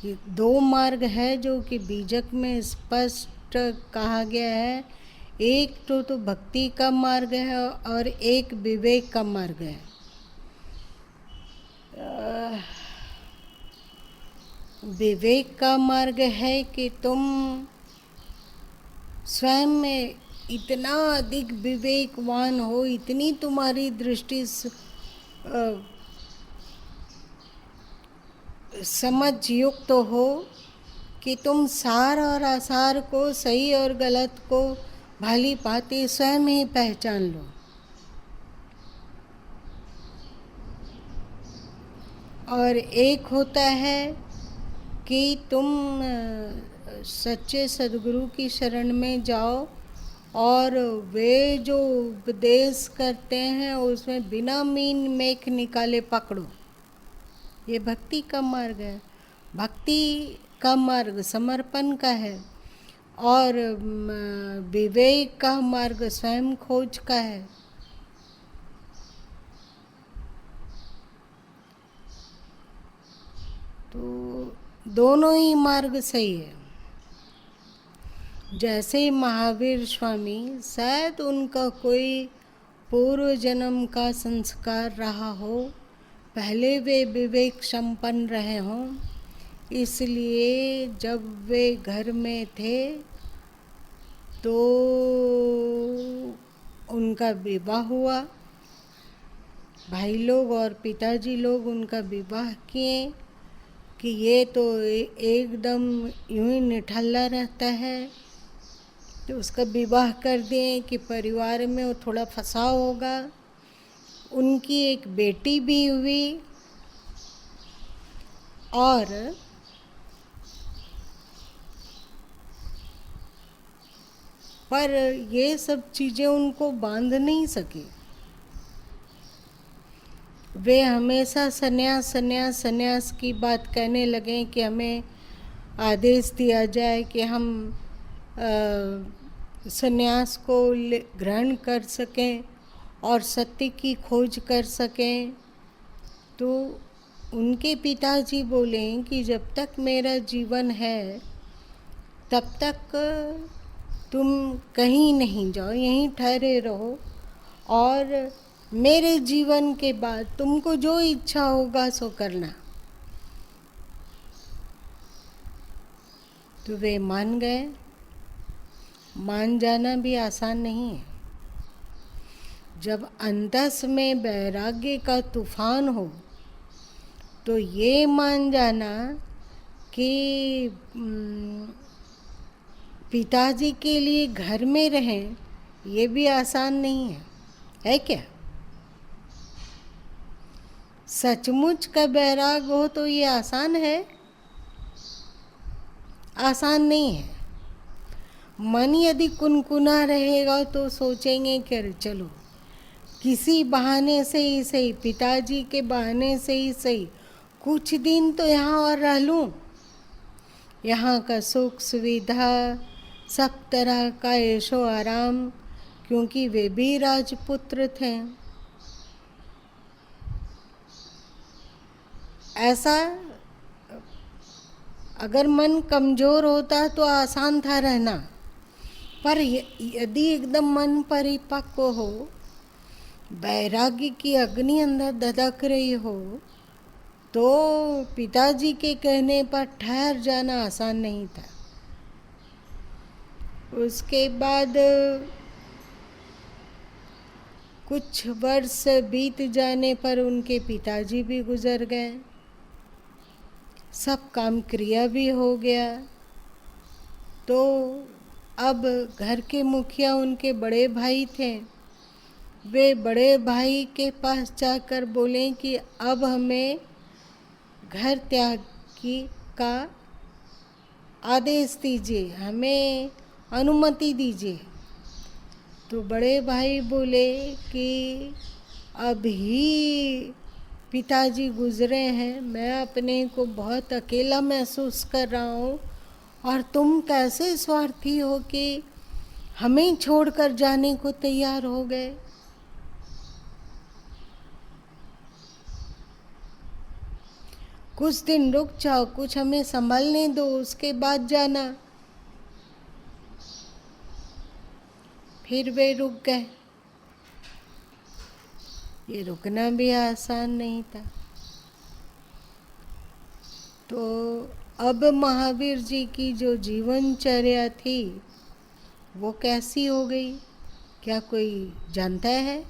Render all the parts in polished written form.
ये दो मार्ग है जो कि बीजक में स्पष्ट कहा गया है। एक तो भक्ति का मार्ग है और एक विवेक का मार्ग है। विवेक का मार्ग है कि तुम स्वयं में इतना अधिक विवेकवान हो, इतनी तुम्हारी दृष्टि समझ युक्त हो कि तुम सार और आसार को, सही और गलत को भली भांति स्वयं ही पहचान लो। और एक होता है कि तुम सच्चे सदगुरु की शरण में जाओ और वे जो उपदेश करते हैं उसमें बिना मीन मेख निकाले पकड़ो। ये भक्ति का मार्ग है। भक्ति का मार्ग समर्पण का है और विवेक का मार्ग स्वयं खोज का है। तो दोनों ही मार्ग सही है। जैसे महावीर स्वामी, शायद उनका कोई पूर्व जन्म का संस्कार रहा हो, पहले वे विवेक संपन्न रहे हों, इसलिए जब वे घर में थे तो उनका विवाह हुआ। भाई लोग और पिताजी लोग उनका विवाह किए कि ये तो एकदम यूं ही निठल्ला रहता है, तो उसका विवाह कर दें कि परिवार में वो थोड़ा फंसाव होगा। उनकी एक बेटी भी हुई और पर ये सब चीज़ें उनको बांध नहीं सकी। वे हमेशा सन्यास सन्यास सन्यास की बात कहने लगे कि हमें आदेश दिया जाए कि हम सन्यास को ग्रहण कर सकें और सत्य की खोज कर सकें। तो उनके पिताजी बोले कि जब तक मेरा जीवन है तब तक तुम कहीं नहीं जाओ, यहीं ठहरे रहो और मेरे जीवन के बाद तुमको जो इच्छा होगा सो करना। तो वे मान गए। मान जाना भी आसान नहीं है। जब अंतस में वैराग्य का तूफान हो तो ये मान जाना कि पिताजी के लिए घर में रहें, ये भी आसान नहीं है क्या? सचमुच का बैराग हो तो ये आसान है? आसान नहीं है। मन यदि कुनकुना रहेगा तो सोचेंगे कि अरे चलो किसी बहाने से ही सही, पिताजी के बहाने से ही सही, कुछ दिन तो यहाँ और रह लूँ। यहाँ का सुख सुविधा, सब तरह का ऐशो आराम, क्योंकि वे भी राजपुत्र थे। ऐसा अगर मन कमज़ोर होता तो आसान था रहना, पर यदि एकदम मन परिपक्व हो, वैराग्य की अग्नि अंदर धधक रही हो, तो पिताजी के कहने पर ठहर जाना आसान नहीं था। उसके बाद कुछ वर्ष बीत जाने पर उनके पिताजी भी गुजर गए, सब काम क्रिया भी हो गया। तो अब घर के मुखिया उनके बड़े भाई थे। वे बड़े भाई के पास जाकर बोले कि अब हमें घर त्याग का आदेश दीजिए, हमें अनुमति दीजिए। तो बड़े भाई बोले कि अभी पिताजी गुजरे हैं, मैं अपने को बहुत अकेला महसूस कर रहा हूँ, और तुम कैसे स्वार्थी हो कि हमें छोड़कर जाने को तैयार हो गए। कुछ दिन रुक जाओ, कुछ हमें संभालने दो, उसके बाद जाना। फिर वे रुक गए। ये रुकना भी आसान नहीं था। तो अब महावीर जी की जो जीवनचर्या थी वो कैसी हो गई, क्या कोई जानता है?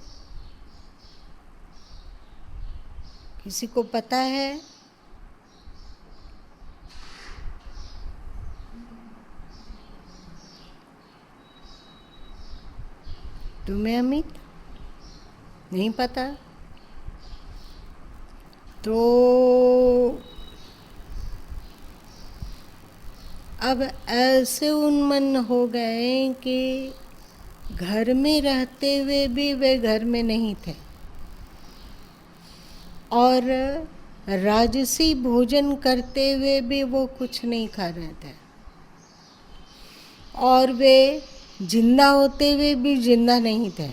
किसी को पता है? तुम्हें अमित नहीं पता? तो अब ऐसे उन्मन्न हो गए कि घर में रहते हुए भी वे घर में नहीं थे और राजसी भोजन करते हुए भी वो कुछ नहीं खा रहे थे और वे जिंदा होते हुए भी जिंदा नहीं थे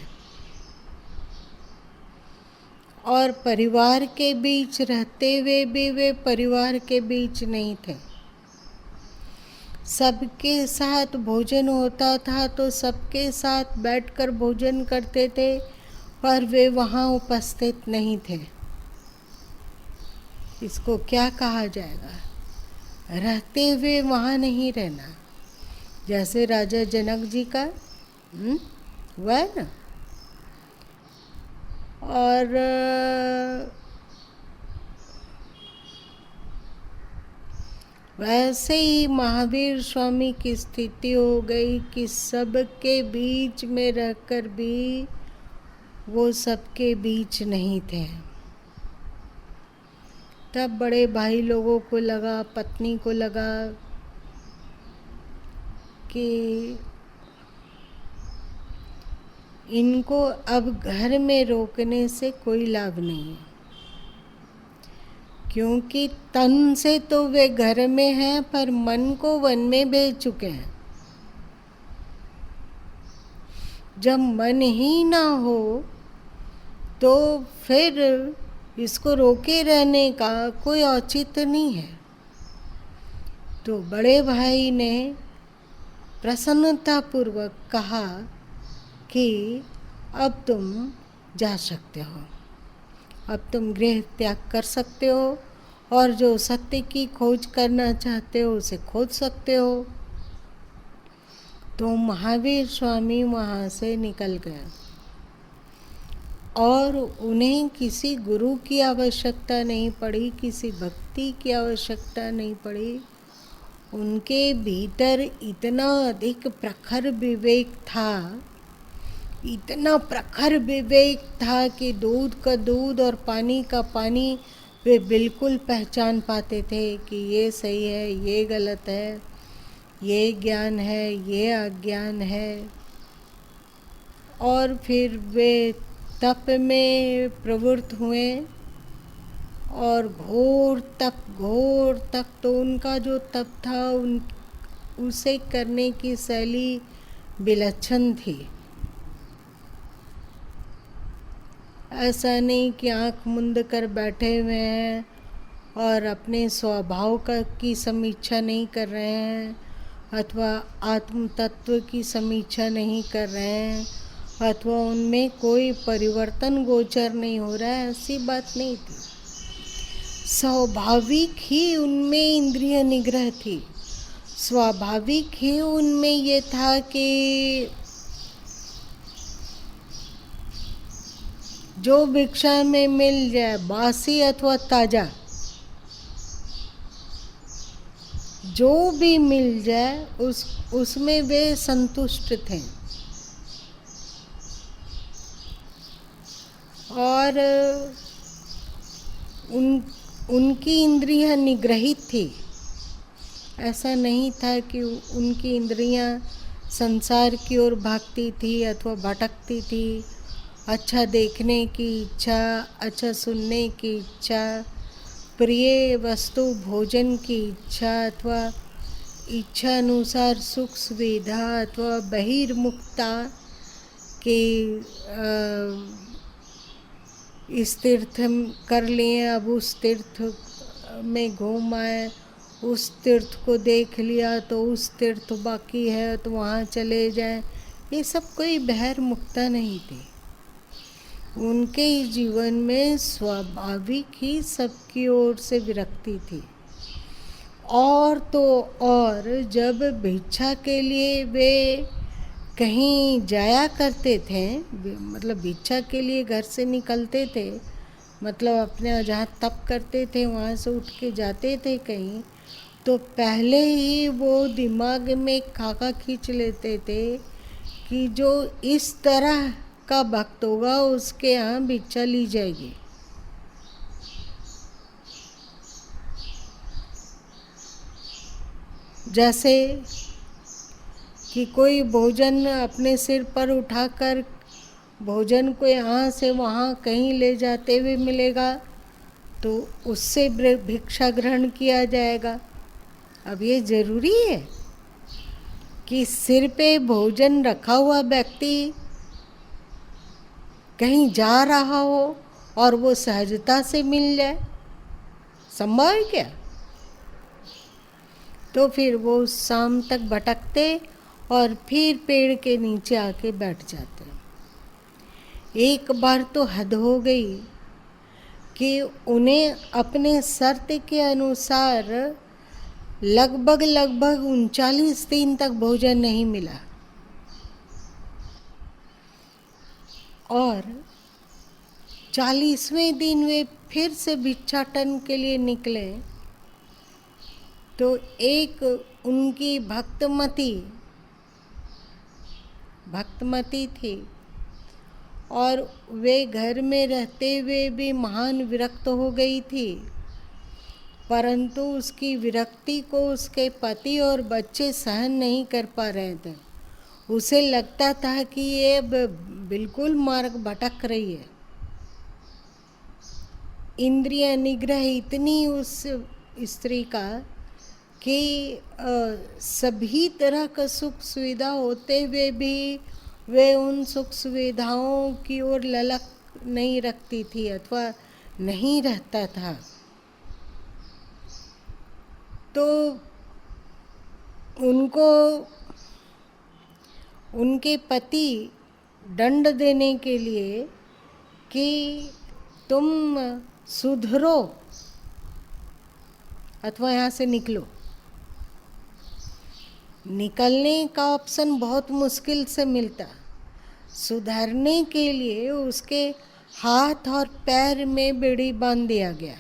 और परिवार के बीच रहते हुए भी वे परिवार के बीच नहीं थे। सबके साथ भोजन होता था तो सबके साथ बैठकर भोजन करते थे, पर वे वहाँ उपस्थित नहीं थे। इसको क्या कहा जाएगा? रहते हुए वहाँ नहीं रहना। जैसे राजा जनक जी का हुआ है ना। और वैसे ही महावीर स्वामी की स्थिति हो गई कि सबके बीच में रहकर भी वो सबके बीच नहीं थे। तब बड़े भाई लोगों को लगा, पत्नी को लगा कि इनको अब घर में रोकने से कोई लाभ नहीं है, क्योंकि तन से तो वे घर में हैं पर मन को वन में भेज चुके हैं। जब मन ही ना हो तो फिर इसको रोके रहने का कोई औचित्य नहीं है। तो बड़े भाई ने प्रसन्नतापूर्वक कहा कि अब तुम जा सकते हो, अब तुम गृह त्याग कर सकते हो और जो सत्य की खोज करना चाहते हो उसे खोज सकते हो। तो महावीर स्वामी वहाँ से निकल गए और उन्हें किसी गुरु की आवश्यकता नहीं पड़ी, किसी भक्ति की आवश्यकता नहीं पड़ी। उनके भीतर इतना अधिक प्रखर विवेक था, इतना प्रखर विवेक था कि दूध का दूध और पानी का पानी वे बिल्कुल पहचान पाते थे कि ये सही है, ये गलत है, ये ज्ञान है, ये अज्ञान है। और फिर वे तप में प्रवृत्त हुए और घोर तप तो उनका जो तप था उसे करने की शैली विलक्षण थी। ऐसा नहीं कि आँख मूंद कर बैठे हुए हैं और अपने स्वभाव की समीक्षा नहीं कर रहे हैं अथवा आत्म तत्व की समीक्षा नहीं कर रहे हैं अथवा उनमें कोई परिवर्तन गोचर नहीं हो रहा है, ऐसी बात नहीं थी। स्वाभाविक ही उनमें इंद्रिय निग्रह थी, स्वाभाविक ही उनमें ये था कि जो भिक्षा में मिल जाए, बासी अथवा ताजा, जो भी मिल जाए उसमें वे संतुष्ट थे। और उनकी इंद्रियां निग्रहित थी। ऐसा नहीं था कि उनकी इंद्रियां संसार की ओर भागती थी अथवा भटकती थी। अच्छा देखने की इच्छा, अच्छा सुनने की इच्छा, प्रिय वस्तु भोजन की इच्छा अथवा इच्छा अनुसार सुख सुविधा अथवा बहिर्मुखता के इस तीर्थ कर लिए, अब उस तीर्थ में घूम आए, उस तीर्थ को देख लिया तो उस तीर्थ बाकी है तो वहाँ चले जाएं, ये सब कोई बहर मुक्ता नहीं थी। उनके जीवन में स्वाभाविक ही सबकी ओर से विरक्ति थी। और तो और जब भिक्षा के लिए वे कहीं जाया करते थे, मतलब भिक्षा के लिए घर से निकलते थे, मतलब अपने जहाँ तप करते थे वहाँ से उठ के जाते थे कहीं, तो पहले ही वो दिमाग में खाका खींच लेते थे कि जो इस तरह का भक्त होगा उसके यहाँ भिक्षा ली जाएगी। जैसे कि कोई भोजन अपने सिर पर उठाकर भोजन को यहाँ से वहाँ कहीं ले जाते हुए मिलेगा तो उससे भिक्षा ग्रहण किया जाएगा। अब ये जरूरी है कि सिर पे भोजन रखा हुआ व्यक्ति कहीं जा रहा हो और वो सहजता से मिल जाए, संभव है क्या? तो फिर वो शाम तक भटकते और फिर पेड़ के नीचे आके बैठ जाते। एक बार तो हद हो गई कि उन्हें अपने शर्त के अनुसार लगभग 39 दिन तक भोजन नहीं मिला और 40वें दिन वे फिर से भिक्षाटन के लिए निकले तो एक उनकी भक्तमती थी और वे घर में रहते हुए भी महान विरक्त हो गई थी, परंतु उसकी विरक्ति को उसके पति और बच्चे सहन नहीं कर पा रहे थे। उसे लगता था कि ये बिल्कुल मार्ग भटक रही है। इंद्रिय निग्रह इतनी उस स्त्री का कि सभी तरह का सुख सुविधा होते हुए भी वे उन सुख सुविधाओं की ओर ललक नहीं रखती थी अथवा नहीं रहता था। तो उनको उनके पति दंड देने के लिए कि तुम सुधरो अथवा यहाँ से निकलो, निकलने का ऑप्शन बहुत मुश्किल से मिलता। सुधरने के लिए उसके हाथ और पैर में बेड़ी बांध दिया गया,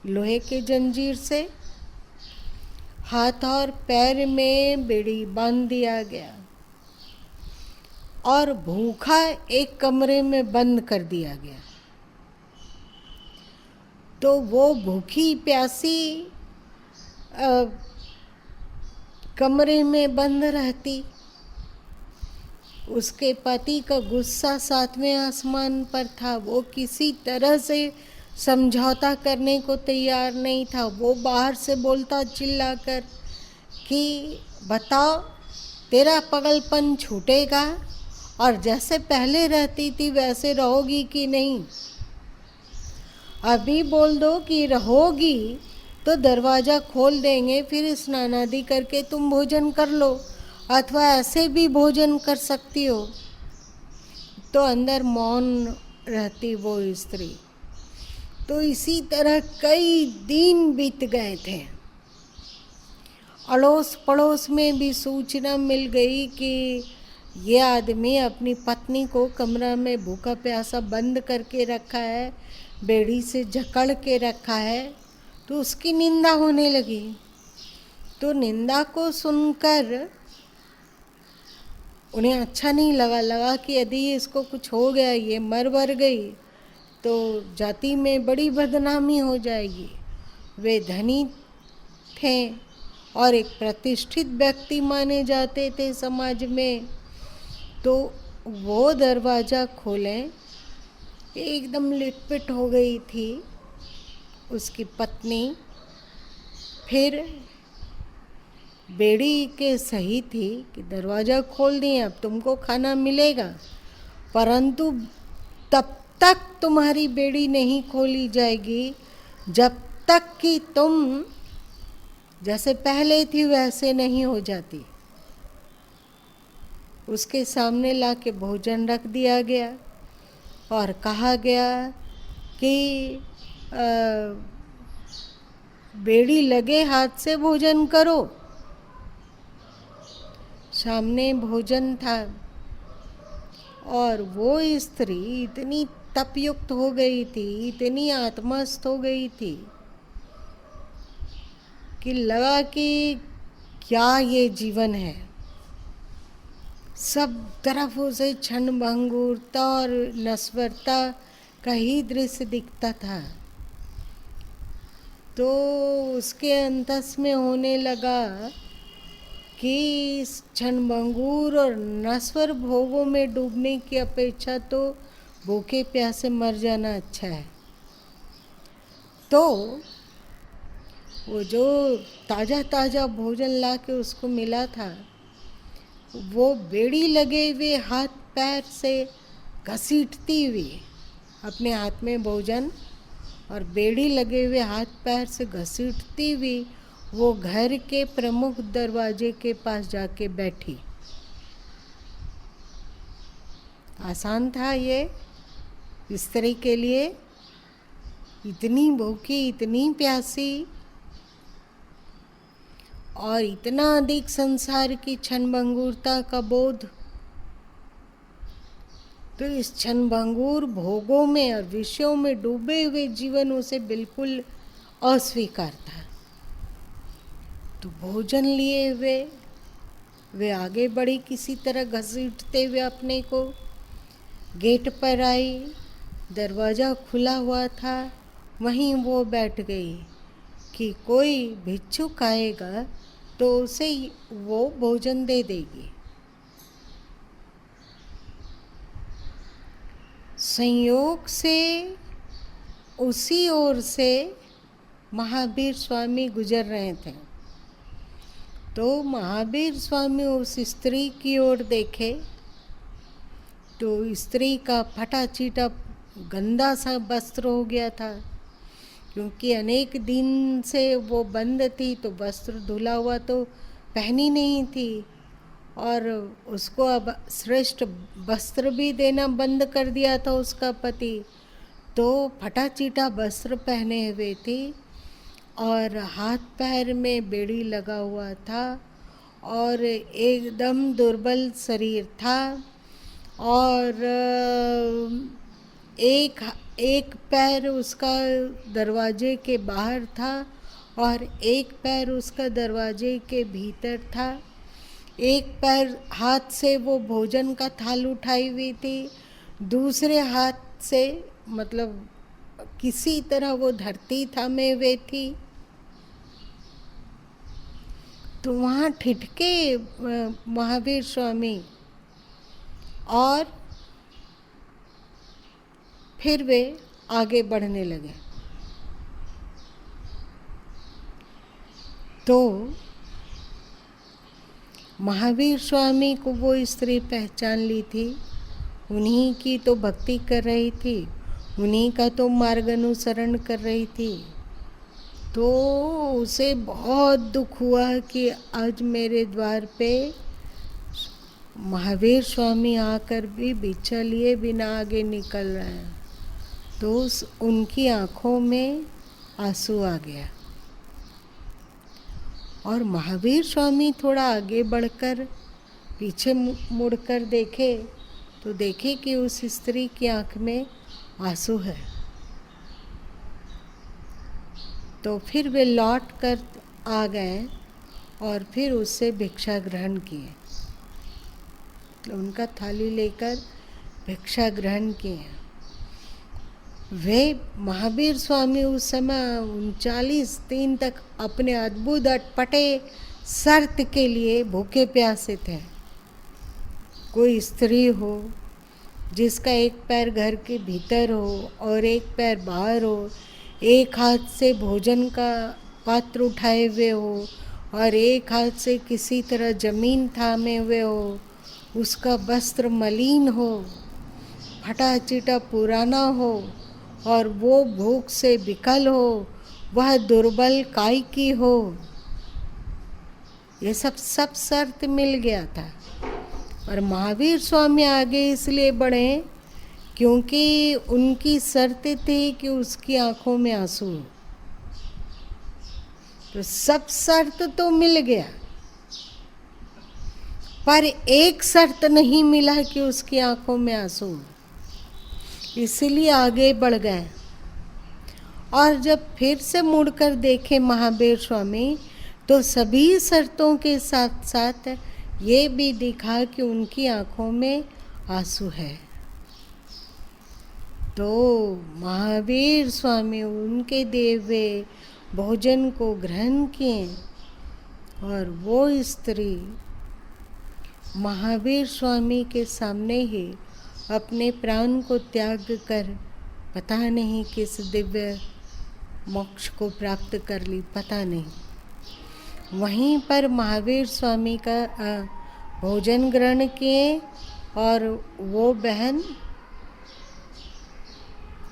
लोहे के जंजीर से हाथ और पैर में बेड़ी बांध दिया गया और भूखा एक कमरे में बंद कर दिया गया। तो वो भूखी प्यासी कमरे में बंद रहती। उसके पति का गुस्सा 7वें आसमान पर था। वो किसी तरह से समझौता करने को तैयार नहीं था। वो बाहर से बोलता चिल्लाकर कि बताओ तेरा पागलपन छूटेगा और जैसे पहले रहती थी वैसे रहोगी कि नहीं? अभी बोल दो कि रहोगी तो दरवाज़ा खोल देंगे, फिर स्नान आदि करके तुम भोजन कर लो, अथवा ऐसे भी भोजन कर सकती हो। तो अंदर मौन रहती वो स्त्री। तो इसी तरह कई दिन बीत गए थे। अड़ोस पड़ोस में भी सूचना मिल गई कि ये आदमी अपनी पत्नी को कमरा में भूखा प्यासा बंद करके रखा है, बेड़ी से जकड़ के रखा है। तो उसकी निंदा होने लगी। तो निंदा को सुनकर उन्हें अच्छा नहीं लगा कि यदि इसको कुछ हो गया, ये मर गई तो जाति में बड़ी बदनामी हो जाएगी। वे धनी थे और एक प्रतिष्ठित व्यक्ति माने जाते थे समाज में। तो वो दरवाज़ा खोलें, एकदम लिटपिट हो गई थी उसकी पत्नी। फिर बेड़ी के सही थी कि दरवाज़ा खोल दिए, अब तुमको खाना मिलेगा, परंतु तब तक तुम्हारी बेड़ी नहीं खोली जाएगी जब तक कि तुम जैसे पहले थी वैसे नहीं हो जाती। उसके सामने लाके भोजन रख दिया गया और कहा गया कि बेड़ी लगे हाथ से भोजन करो। सामने भोजन था और वो स्त्री इतनी तपयुक्त हो गई थी, इतनी आत्मस्थ हो गई थी कि लगा कि क्या ये जीवन है। सब तरफ उसे क्षण भंगुरता और नश्वरता का ही दृश्य दिखता था। तो उसके अंतस में होने लगा कि इस क्षण भंगुर और नश्वर भोगों में डूबने की अपेक्षा तो भूखे प्यासे मर जाना अच्छा है। तो वो जो ताज़ा ताज़ा भोजन ला के उसको मिला था, वो बेड़ी लगे हुए हाथ पैर से घसीटती हुई, अपने हाथ में भोजन और बेड़ी लगे हुए हाथ पैर से घसीटती हुई वो घर के प्रमुख दरवाजे के पास जाके बैठी। आसान था ये स्त्री के लिए? इतनी भूखी, इतनी प्यासी और इतना अधिक संसार की क्षणभंगुरता का बोध। तो इस क्षणभंगुर भोगों में और विषयों में डूबे हुए जीवन उसे बिल्कुल अस्वीकार था। तो भोजन लिए हुए वे आगे बढ़ी, किसी तरह घसीटते हुए अपने को। गेट पर आई, दरवाज़ा खुला हुआ था, वहीं वो बैठ गई कि कोई भिक्षुक आएगा तो उसे वो भोजन दे देगी। संयोग से उसी ओर से महावीर स्वामी गुजर रहे थे। तो महावीर स्वामी उस स्त्री की ओर देखे तो स्त्री का फटा चीटा गंदा सा वस्त्र हो गया था, क्योंकि अनेक दिन से वो बंद थी, तो वस्त्र धुला हुआ तो पहनी नहीं थी और उसको अब श्रेष्ठ वस्त्र भी देना बंद कर दिया था उसका पति। तो फटा चीटा वस्त्र पहने हुए थी और हाथ पैर में बेड़ी लगा हुआ था और एकदम दुर्बल शरीर था और एक पैर उसका दरवाजे के बाहर था और एक पैर उसका दरवाजे के भीतर था। एक पैर हाथ से वो भोजन का थाल उठाई हुई थी, दूसरे हाथ से मतलब किसी तरह वो धरती थामे हुए थी। तो वहाँ ठिठके महावीर स्वामी और फिर वे आगे बढ़ने लगे। तो महावीर स्वामी को वो स्त्री पहचान ली थी, उन्हीं की तो भक्ति कर रही थी, उन्हीं का तो मार्ग अनुसरण कर रही थी। तो उसे बहुत दुख हुआ कि आज मेरे द्वार पे महावीर स्वामी आकर भी भिक्षा लिए बिना आगे निकल रहे हैं। तो उनकी आँखों में आंसू आ गया और महावीर स्वामी थोड़ा आगे बढ़कर पीछे मुड़कर देखे तो देखे कि उस स्त्री की आँख में आंसू है। तो फिर वे लौट कर आ गए और फिर उससे भिक्षा ग्रहण किए। तो उनका थाली लेकर भिक्षा ग्रहण किए। वे महावीर स्वामी उस समय 39 दिन तक अपने अद्भुत अटपटे शर्त के लिए भूखे प्यासे थे। कोई स्त्री हो जिसका एक पैर घर के भीतर हो और एक पैर बाहर हो, एक हाथ से भोजन का पात्र उठाए हुए हो और एक हाथ से किसी तरह जमीन थामे हुए हो, उसका वस्त्र मलिन हो, फटा चिटा पुराना हो और वो भूख से विकल हो, वह दुर्बल काय की हो। ये सब शर्त मिल गया था। और महावीर स्वामी आगे इसलिए बढ़े क्योंकि उनकी शर्त थी कि उसकी आंखों में आंसू हो। तो सब शर्त तो मिल गया, पर एक शर्त नहीं मिला कि उसकी आंखों में आंसू हो, इसलिए आगे बढ़ गए। और जब फिर से मुड़कर देखे महावीर स्वामी तो सभी शर्तों के साथ साथ ये भी दिखा कि उनकी आंखों में आंसू है। तो महावीर स्वामी उनके दिए हुए भोजन को ग्रहण किए और वो स्त्री महावीर स्वामी के सामने ही अपने प्राण को त्याग कर पता नहीं किस दिव्य मोक्ष को प्राप्त कर ली, पता नहीं। वहीं पर महावीर स्वामी का भोजन ग्रहण किए और वो बहन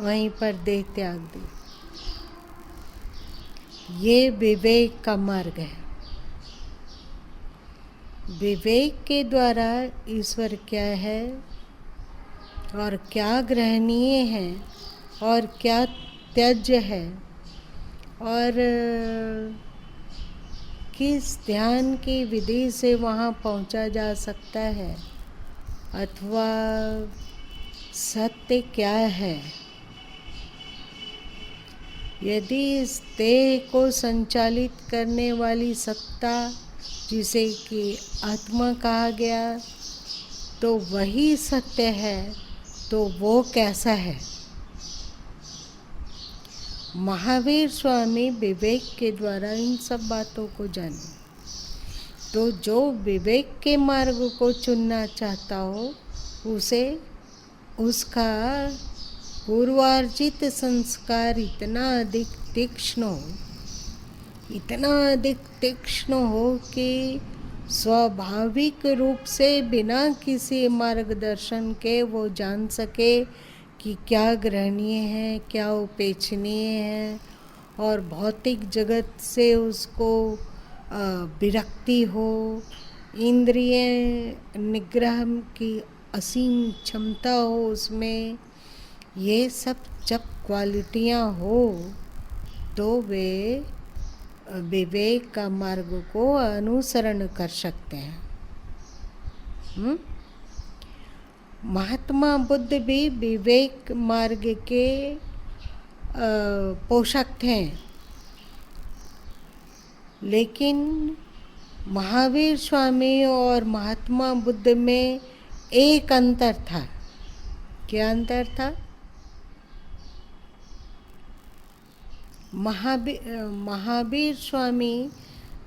वहीं पर देह त्याग दी। ये विवेक का मार्ग है। विवेक के द्वारा ईश्वर क्या है और क्या ग्रहणीय है और क्या त्याज्य है और किस ध्यान की विधि से वहाँ पहुँचा जा सकता है अथवा सत्य क्या है। यदि इस देह को संचालित करने वाली सत्ता जिसे कि आत्मा कहा गया तो वही सत्य है, तो वो कैसा है। महावीर स्वामी विवेक के द्वारा इन सब बातों को जाने। तो जो विवेक के मार्ग को चुनना चाहता हो उसे उसका पूर्वार्जित संस्कार इतना अधिक तीक्ष्ण हो कि स्वाभाविक रूप से बिना किसी मार्गदर्शन के वो जान सके कि क्या ग्रहणीय है, क्या उपेक्षणीय है, और भौतिक जगत से उसको विरक्ति हो, इंद्रिय निग्रह की असीम क्षमता हो उसमें, ये सब जब क्वालिटियाँ हो तो वे विवेक का मार्ग को अनुसरण कर सकते हैं। महात्मा बुद्ध भी विवेक मार्ग के पोषक थे, लेकिन महावीर स्वामी और महात्मा बुद्ध में एक अंतर था। क्या अंतर था? महावीर स्वामी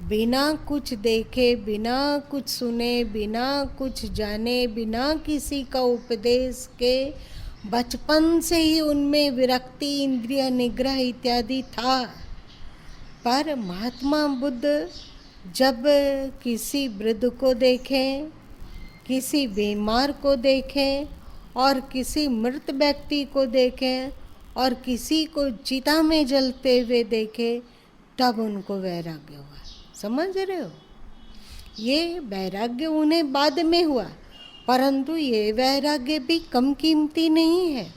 बिना कुछ देखे, बिना कुछ सुने, बिना कुछ जाने, बिना किसी का उपदेश के बचपन से ही उनमें विरक्ति, इंद्रिय निग्रह इत्यादि था। पर महात्मा बुद्ध जब किसी वृद्ध को देखें, किसी बीमार को देखें और किसी मृत व्यक्ति को देखें और किसी को चिता में जलते हुए देखे, तब उनको वैराग्य हुआ। समझ रहे हो? ये वैराग्य उन्हें बाद में हुआ, परंतु ये वैराग्य भी कम कीमती नहीं है।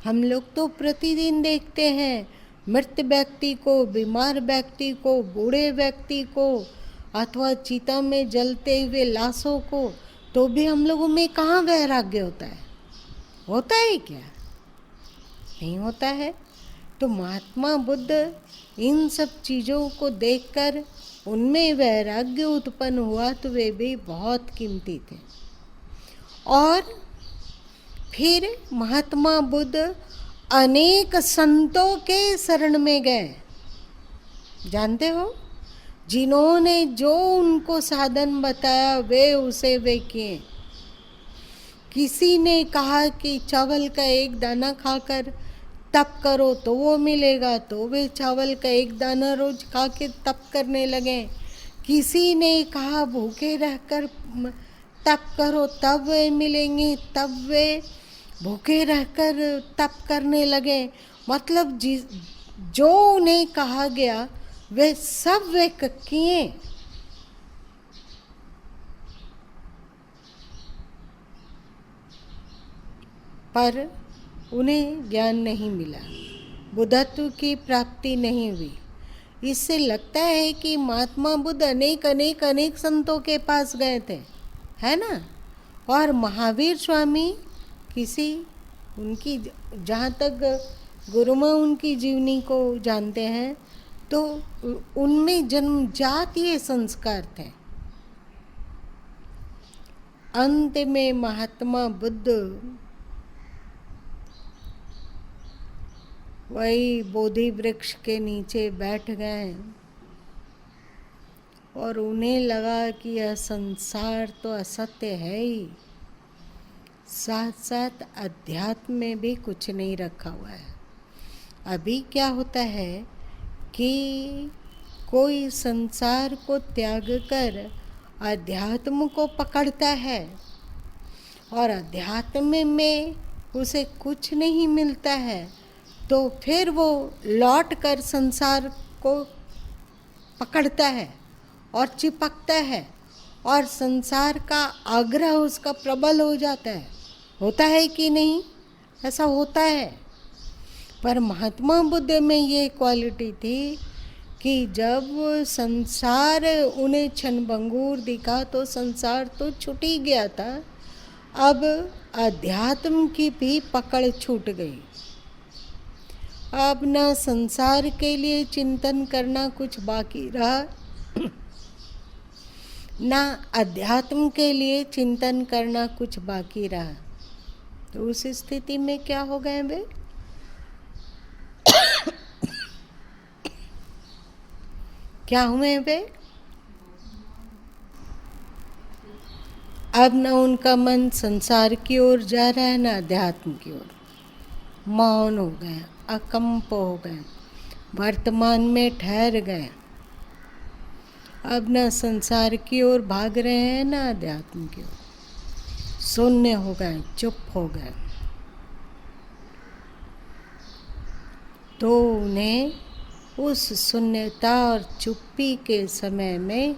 हम लोग तो प्रतिदिन देखते हैं मृत व्यक्ति को, बीमार व्यक्ति को, बूढ़े व्यक्ति को अथवा चिता में जलते हुए लाशों को, तो भी हम लोगों में कहाँ वैराग्य होता है? होता है क्या? नहीं होता है। तो महात्मा बुद्ध इन सब चीज़ों को देखकर उनमें वैराग्य उत्पन्न हुआ, तो वे भी बहुत कीमती थे। और फिर महात्मा बुद्ध अनेक संतों के शरण में गए। जानते हो, जिन्होंने जो उनको साधन बताया वे किए। किसी ने कहा कि चावल का एक दाना खाकर तप करो तो वो मिलेगा, तो वे चावल का एक दाना रोज खा के तप करने लगे। किसी ने कहा भूखे रहकर तप करो तब वे मिलेंगे, तब वे भूखे रहकर तप करने लगे। मतलब जो उन्हें कहा गया वे सब वे किए, पर उन्हें ज्ञान नहीं मिला, बुद्धत्व की प्राप्ति नहीं हुई। इससे लगता है कि महात्मा बुद्ध अनेक अनेक अनेक संतों के पास गए थे, है ना। और महावीर स्वामी किसी उनकी, जहाँ तक गुरुमा उनकी जीवनी को जानते हैं, तो उनमें जन्मजातीय संस्कार थे। अंत में महात्मा बुद्ध वही बोधि वृक्ष के नीचे बैठ गए और उन्हें लगा कि यह संसार तो असत्य है ही, साथ साथ अध्यात्म में भी कुछ नहीं रखा हुआ है। अभी क्या होता है कि कोई संसार को त्याग कर अध्यात्म को पकड़ता है और अध्यात्म में उसे कुछ नहीं मिलता है, तो फिर वो लौट कर संसार को पकड़ता है और चिपकता है और संसार का आग्रह उसका प्रबल हो जाता है। होता है कि नहीं? ऐसा होता है। पर महात्मा बुद्ध में ये क्वालिटी थी कि जब संसार उन्हें क्षणभंगुर दिखा तो संसार तो छूट ही गया था, अब अध्यात्म की भी पकड़ छूट गई। अब न संसार के लिए चिंतन करना कुछ बाकी रहा, ना अध्यात्म के लिए चिंतन करना कुछ बाकी रहा। तो उस स्थिति में क्या हो गए वे? क्या हुए वे? अब न उनका मन संसार की ओर जा रहा है, न अध्यात्म की ओर। मौन हो गए, अकंप हो गए, वर्तमान में ठहर गए। अब न संसार की ओर भाग रहे हैं, न अध्यात्म की ओर। शून्य हो गए, चुप हो गए। तो उन्हें उस शून्यता और चुप्पी के समय में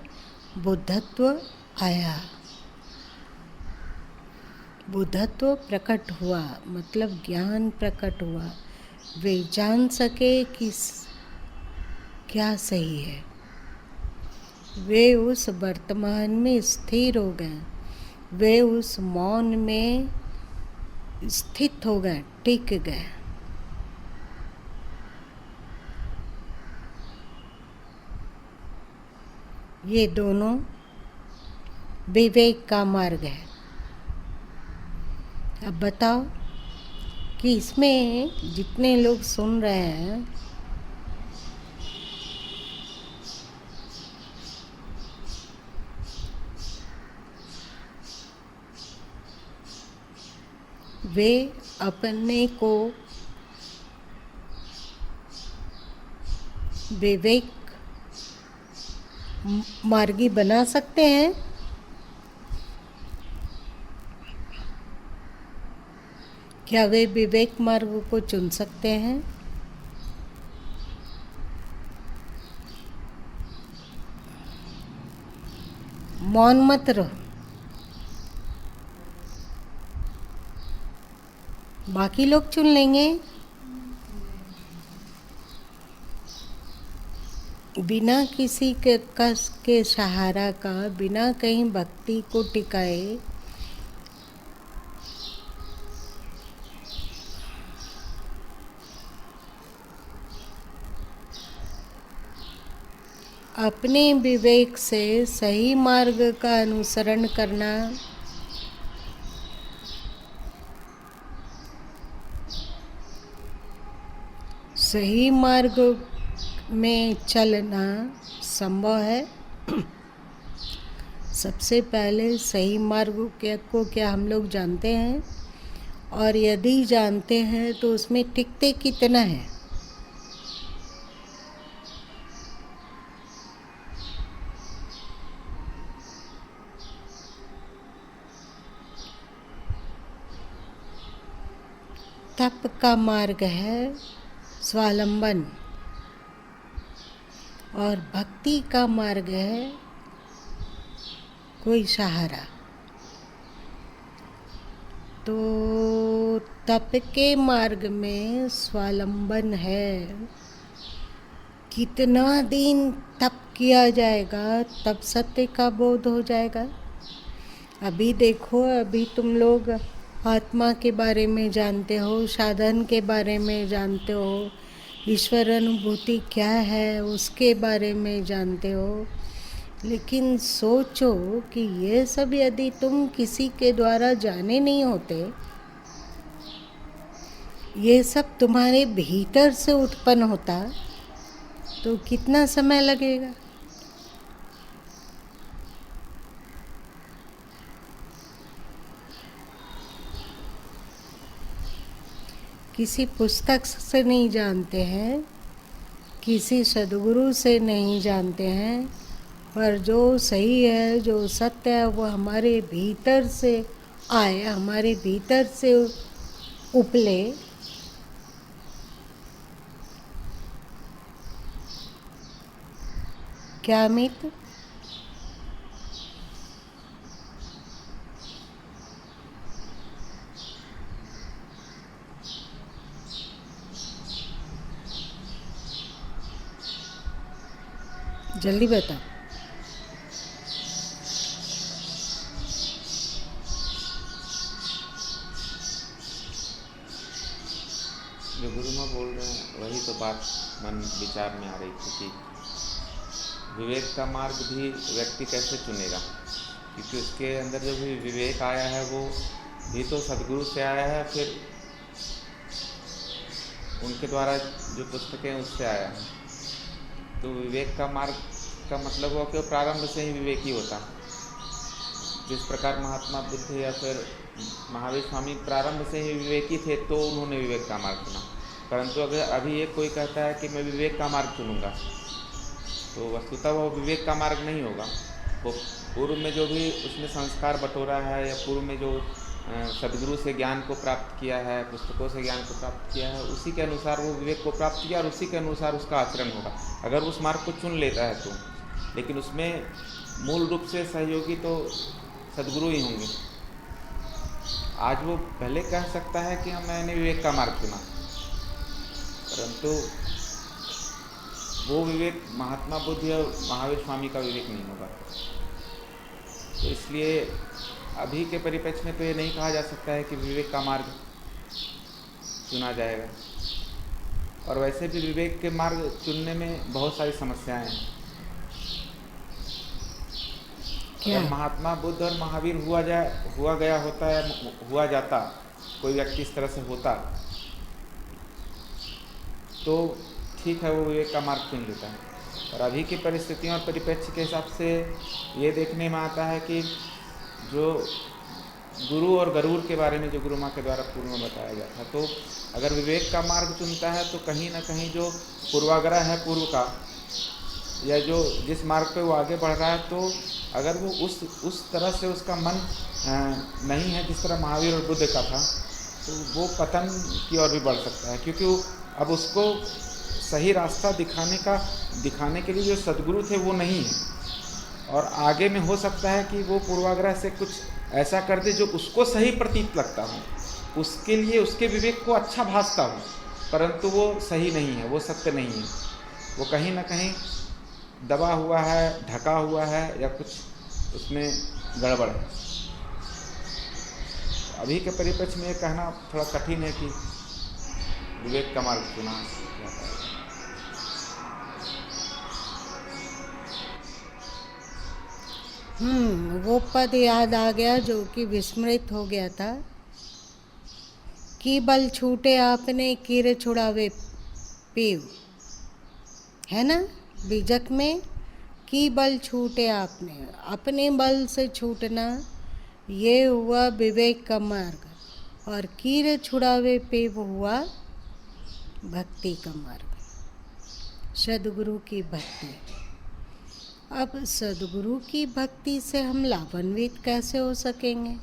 बुद्धत्व आया, बुद्धत्व प्रकट हुआ, मतलब ज्ञान प्रकट हुआ। वे जान सके कि क्या सही है। वे उस वर्तमान में स्थिर हो गए, वे उस मौन में स्थित हो गए, टिक गए। ये दोनों विवेक का मार्ग है। अब बताओ कि इसमें जितने लोग सुन रहे हैं, वे अपने को विवेक मार्गी बना सकते हैं? क्या वे विवेक मार्ग को चुन सकते हैं? मौन मत रहो, बाकी लोग चुन लेंगे। बिना किसी के कस के सहारा का, बिना कहीं भक्ति को टिकाए, अपने विवेक से सही मार्ग का अनुसरण करना सही मार्ग में चलना संभव है। सबसे पहले सही मार्ग को क्या हम लोग जानते हैं? और यदि जानते हैं तो उसमें टिकते कितना है? तप का मार्ग है स्वावलंबन, और भक्ति का मार्ग है कोई सहारा। तो तप के मार्ग में स्वावलंबन है। कितना दिन तप किया जाएगा तब सत्य का बोध हो जाएगा। अभी देखो, अभी तुम लोग आत्मा के बारे में जानते हो, साधन के बारे में जानते हो, ईश्वर अनुभूति क्या है उसके बारे में जानते हो। लेकिन सोचो कि ये सब यदि तुम किसी के द्वारा जाने नहीं होते, ये सब तुम्हारे भीतर से उत्पन्न होता, तो कितना समय लगेगा। किसी पुस्तक से नहीं जानते हैं, किसी सद्गुरु से नहीं जानते हैं, पर जो सही है, जो सत्य है, वो हमारे भीतर से आए, हमारे भीतर से उपले। क्या अमित? जल्दी बता। जो गुरु माँ बोल रहे हैं वही तो बात मन विचार में आ रही थी कि विवेक का मार्ग भी व्यक्ति कैसे चुनेगा, क्योंकि उसके अंदर जो भी विवेक आया है वो भी तो सदगुरु से आया है, फिर उनके द्वारा जो पुस्तकें उससे आया है। तो विवेक का मार्ग का मतलब हुआ कि वो प्रारंभ से ही विवेकी होता। जिस प्रकार महात्मा बुद्ध या फिर महावीर स्वामी प्रारंभ से ही विवेकी थे तो उन्होंने विवेक का मार्ग चुना। परंतु अगर अभी एक कोई कहता है कि मैं विवेक का मार्ग चुनूंगा, तो वस्तुतः वो विवेक का मार्ग नहीं होगा। वो पूर्व में जो भी उसने संस्कार बटोरा है या पूर्व में जो सदगुरु से ज्ञान को प्राप्त किया है, पुस्तकों से ज्ञान को प्राप्त किया है, उसी के अनुसार वो विवेक को प्राप्त किया और उसी के अनुसार उसका आचरण होगा, अगर उस मार्ग को चुन लेता है तो। लेकिन उसमें मूल रूप से सहयोगी तो सदगुरु ही होंगे। आज वो भले कह सकता है कि मैंने विवेक का मार्ग चुना, परंतु वो विवेक महात्मा बुद्ध या महावीर स्वामी का विवेक नहीं होगा। तो इसलिए अभी के परिप्रेक्ष्य में तो ये नहीं कहा जा सकता है कि विवेक का मार्ग चुना जाएगा। और वैसे भी विवेक के मार्ग चुनने में बहुत सारी समस्याएं हैं। अगर महात्मा बुद्ध और महावीर हुआ जाता, कोई व्यक्ति इस तरह से होता, तो ठीक है, वो विवेक का मार्ग चुन लेता है। और अभी की परिस्थितियों और परिप्रेक्ष्य के हिसाब से ये देखने में आता है कि जो गुरु और गरुड़ के बारे में जो गुरु माँ के द्वारा पूर्व में बताया गया था, तो अगर विवेक का मार्ग चुनता है तो कहीं ना कहीं जो पूर्वाग्रह है पूर्व का, या जो जिस मार्ग पे वो आगे बढ़ रहा है, तो अगर वो उस तरह से उसका मन नहीं है जिस तरह महावीर और बुद्ध का था, तो वो पतन की ओर भी बढ़ सकता है। क्योंकि अब उसको सही रास्ता दिखाने के लिए जो सदगुरु थे वो नहीं है, और आगे में हो सकता है कि वो पूर्वाग्रह से कुछ ऐसा कर दे जो उसको सही प्रतीत लगता हो, उसके लिए उसके विवेक को अच्छा भासता हो, परंतु वो सही नहीं है, वो सत्य नहीं है, वो कहीं ना कहीं दबा हुआ है, ढका हुआ है, या कुछ उसमें गड़बड़ है। अभी के परिप्रेक्ष्य में ये कहना थोड़ा कठिन है कि विवेक का मार्ग चुना जाता है। वो पद याद आ गया जो कि विस्मृत हो गया था कि बल छूटे आपने कीरे छुड़ावे पीव, है ना, बीजक में कि बल छूटे आपने, अपने बल से छूटना, ये हुआ विवेक का मार्ग, और कीरे छुड़ावे पीव हुआ भक्ति का मार्ग, सदगुरु की भक्ति। अब सदगुरु की भक्ति से हम लाभान्वित कैसे हो सकेंगे?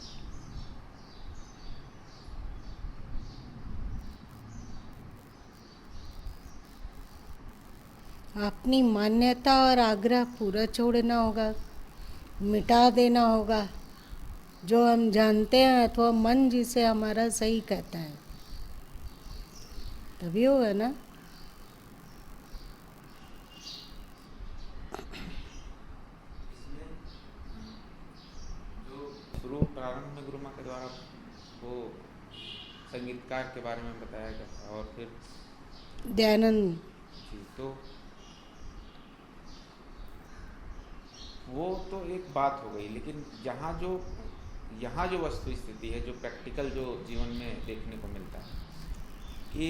अपनी मान्यता और आग्रह पूरा छोड़ना होगा, मिटा देना होगा जो हम जानते हैं अथवा मन जिसे हमारा सही कहता है, तभी होगा ना। जो शुरू प्रारंभ में गुरु माँ के द्वारा वो संगीतकार के बारे में बताया गया था और फिर दयानंद जी, तो वो तो एक बात हो गई, लेकिन यहाँ जो वस्तु स्थिति है, जो प्रैक्टिकल जो जीवन में देखने को मिलता है कि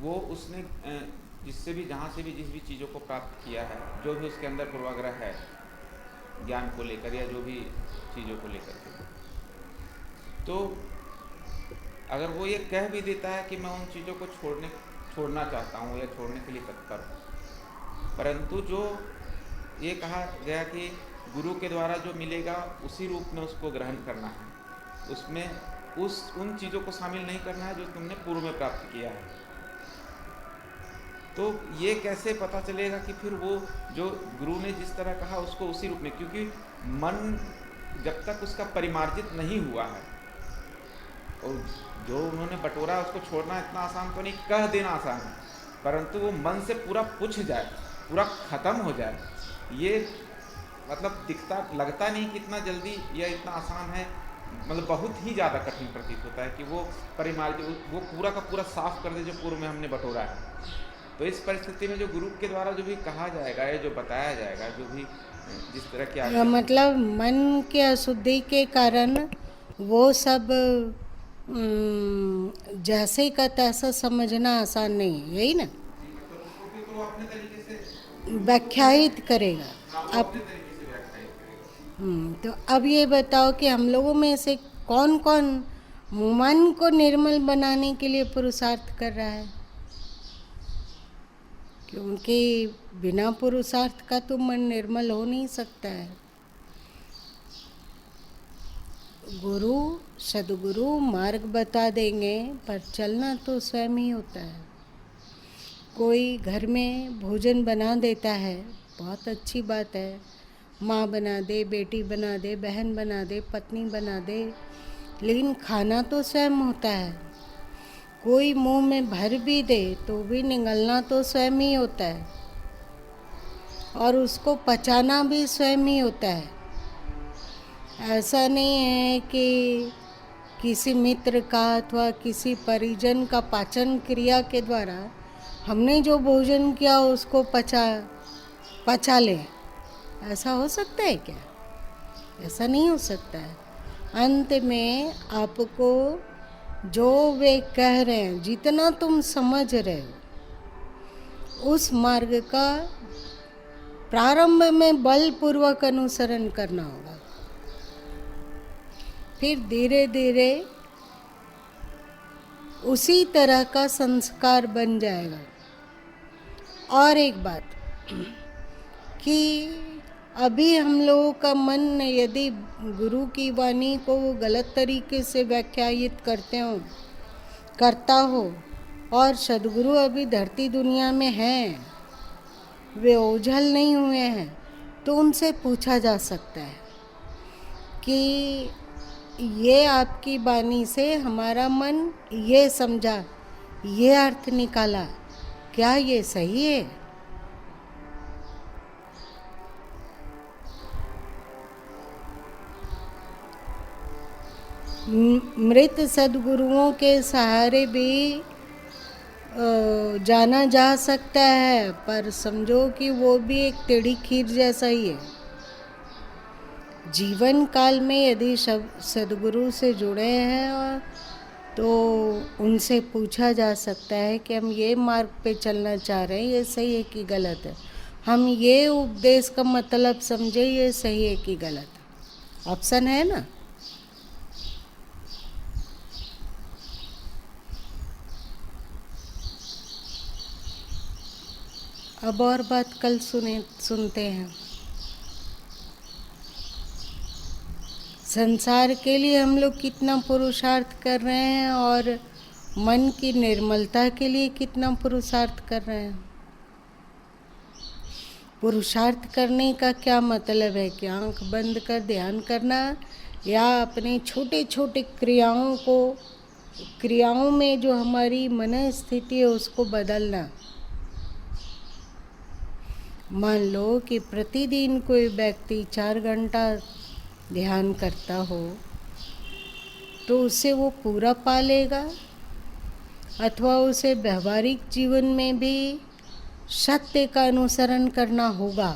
वो उसने जिससे भी जहाँ से भी जिस भी चीज़ों को प्राप्त किया है, जो भी उसके अंदर पूर्वाग्रह है ज्ञान को लेकर या जो भी चीज़ों को लेकर के, तो अगर वो ये कह भी देता है कि मैं उन चीज़ों को छोड़ना चाहता हूँ या छोड़ने के लिए तत्पर हूँ, परंतु जो ये कहा गया कि गुरु के द्वारा जो मिलेगा उसी रूप में उसको ग्रहण करना है, उसमें उन चीज़ों को शामिल नहीं करना है जो तुमने पूर्व में प्राप्त किया है। तो ये कैसे पता चलेगा कि फिर वो जो गुरु ने जिस तरह कहा उसको उसी रूप में, क्योंकि मन जब तक उसका परिमार्जित नहीं हुआ है और जो उन्होंने बटोरा उसको छोड़ना इतना आसान तो नहीं, कह देना आसान है, परंतु वो मन से पूरा पुछ जाए, पूरा खत्म हो जाए, ये मतलब लगता नहीं कि इतना जल्दी या इतना आसान है, मतलब बहुत ही ज़्यादा कठिन प्रतीत होता है कि वो परिमार्जित, वो पूरा का पूरा साफ कर दे जो पूर्व में हमने बटोरा है। तो इस परिस्थिति में जो गुरु के द्वारा जो भी कहा जाएगा या जो बताया जाएगा, जो भी जिस तरह की मतलब मन के अशुद्धि के कारण वो सब जैसे का तैसा समझना आसान नहीं है, यही ना, तो अपने तरीके से व्याख्यायित करेगा अब। तो अब ये बताओ कि हम लोगों में से कौन कौन मन को निर्मल बनाने के लिए पुरुषार्थ कर रहा है, क्योंकि बिना पुरुषार्थ का तो मन निर्मल हो नहीं सकता है। गुरु सदगुरु मार्ग बता देंगे, पर चलना तो स्वयं ही होता है। कोई घर में भोजन बना देता है, बहुत अच्छी बात है, माँ बना दे, बेटी बना दे, बहन बना दे, पत्नी बना दे, लेकिन खाना तो स्वयं होता है। कोई मुंह में भर भी दे तो भी निगलना तो स्वयं ही होता है और उसको पचाना भी स्वयं ही होता है। ऐसा नहीं है कि किसी मित्र का अथवा किसी परिजन का पाचन क्रिया के द्वारा हमने जो भोजन किया उसको पचा ले, ऐसा हो सकता है क्या? ऐसा नहीं हो सकता है। अंत में आपको जो वे कह रहे हैं, जितना तुम समझ रहे हो, उस मार्ग का प्रारंभ में बलपूर्वक अनुसरण करना होगा, फिर धीरे धीरे उसी तरह का संस्कार बन जाएगा। और एक बात कि अभी हम लोगों का मन यदि गुरु की वाणी को गलत तरीके से व्याख्यायित करता हो और सदगुरु अभी धरती दुनिया में हैं, वे ओझल नहीं हुए हैं, तो उनसे पूछा जा सकता है कि ये आपकी वाणी से हमारा मन ये समझा, ये अर्थ निकाला, क्या ये सही है? मृत सद्गुरुओं के सहारे भी जाना जा सकता है, पर समझो कि वो भी एक टेढ़ी खीर जैसा ही है। जीवन काल में यदि सद्गुरु से जुड़े हैं और तो उनसे पूछा जा सकता है कि हम ये मार्ग पे चलना चाह रहे हैं, ये सही है कि गलत है, हम ये उपदेश का मतलब समझे, ये सही है कि गलत है। ऑप्शन है ना। अब और बात कल सुनते हैं। संसार के लिए हम लोग कितना पुरुषार्थ कर रहे हैं और मन की निर्मलता के लिए कितना पुरुषार्थ कर रहे हैं। पुरुषार्थ करने का क्या मतलब है कि आंख बंद कर ध्यान करना या अपने छोटे छोटे क्रियाओं में जो हमारी मन स्थिति है उसको बदलना। मान लो कि प्रतिदिन कोई व्यक्ति 4 घंटा ध्यान करता हो तो उसे वो पूरा पा लेगा, अथवा उसे व्यवहारिक जीवन में भी सत्य का अनुसरण करना होगा।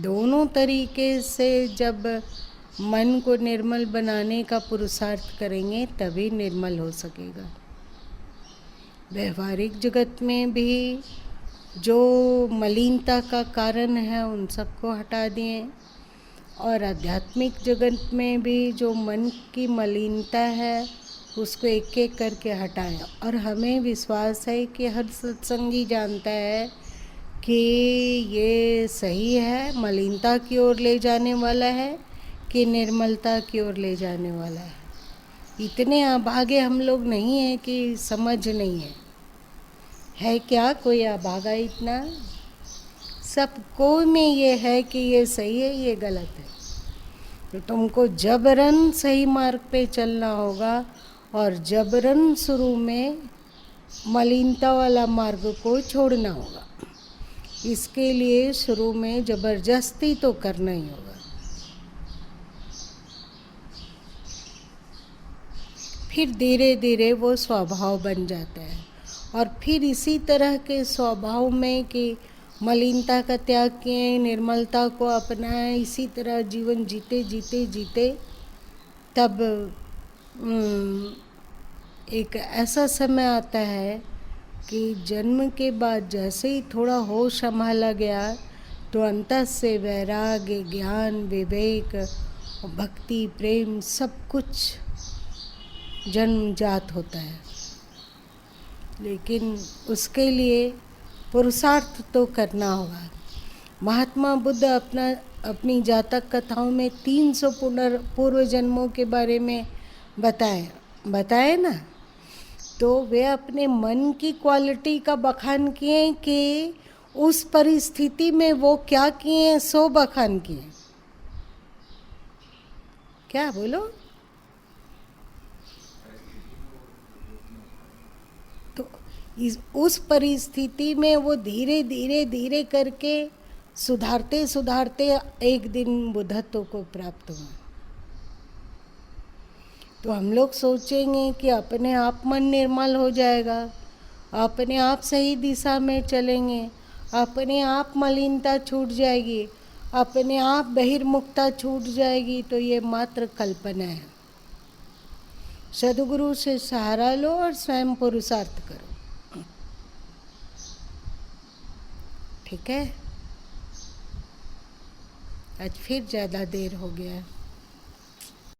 दोनों तरीके से जब मन को निर्मल बनाने का पुरुषार्थ करेंगे तभी निर्मल हो सकेगा। व्यवहारिक जगत में भी जो मलिनता का कारण है उन सबको हटा दिए, और आध्यात्मिक जगत में भी जो मन की मलिनता है उसको एक एक करके हटाएं। और हमें विश्वास है कि हर सत्संगी जानता है कि ये सही है, मलिनता की ओर ले जाने वाला है कि निर्मलता की ओर ले जाने वाला है। इतने अभागे हम लोग नहीं हैं कि समझ नहीं है क्या कोई अभागा इतना? सबको में ये है कि ये सही है, ये गलत है। तो तुमको जबरन सही मार्ग पे चलना होगा और जबरन शुरू में मलिनता वाला मार्ग को छोड़ना होगा। इसके लिए शुरू में जबरदस्ती तो करना ही होगा। फिर धीरे धीरे वो स्वभाव बन जाता है, और फिर इसी तरह के स्वभाव में कि मलिनता का त्याग किए, निर्मलता को अपनाए, इसी तरह जीवन जीते जीते जीते तब एक ऐसा समय आता है कि जन्म के बाद जैसे ही थोड़ा होश संभाला गया तो अंतर से वैराग्य, ज्ञान, विवेक, भक्ति, प्रेम सब कुछ जन्मजात होता है। लेकिन उसके लिए पुरुषार्थ तो करना होगा। महात्मा बुद्ध अपनी जातक कथाओं में 300 पूर्व जन्मों के बारे में बताए ना, तो वे अपने मन की क्वालिटी का बखान किए कि उस परिस्थिति में वो क्या किए, सो बखान किए। क्या बोलो? तो उस परिस्थिति में वो धीरे धीरे धीरे करके सुधारते सुधारते एक दिन बुद्धत्व को प्राप्त हुआ। तो हम लोग सोचेंगे कि अपने आप मन निर्मल हो जाएगा, अपने आप सही दिशा में चलेंगे, अपने आप मलिनता छूट जाएगी, अपने आप बहिर्मुखता छूट जाएगी। तो ये मात्र कल्पना है। सद्गुरु से सहारा लो और स्वयं पुरुषार्थ करो। ठीक है? आज फिर ज़्यादा देर हो गया।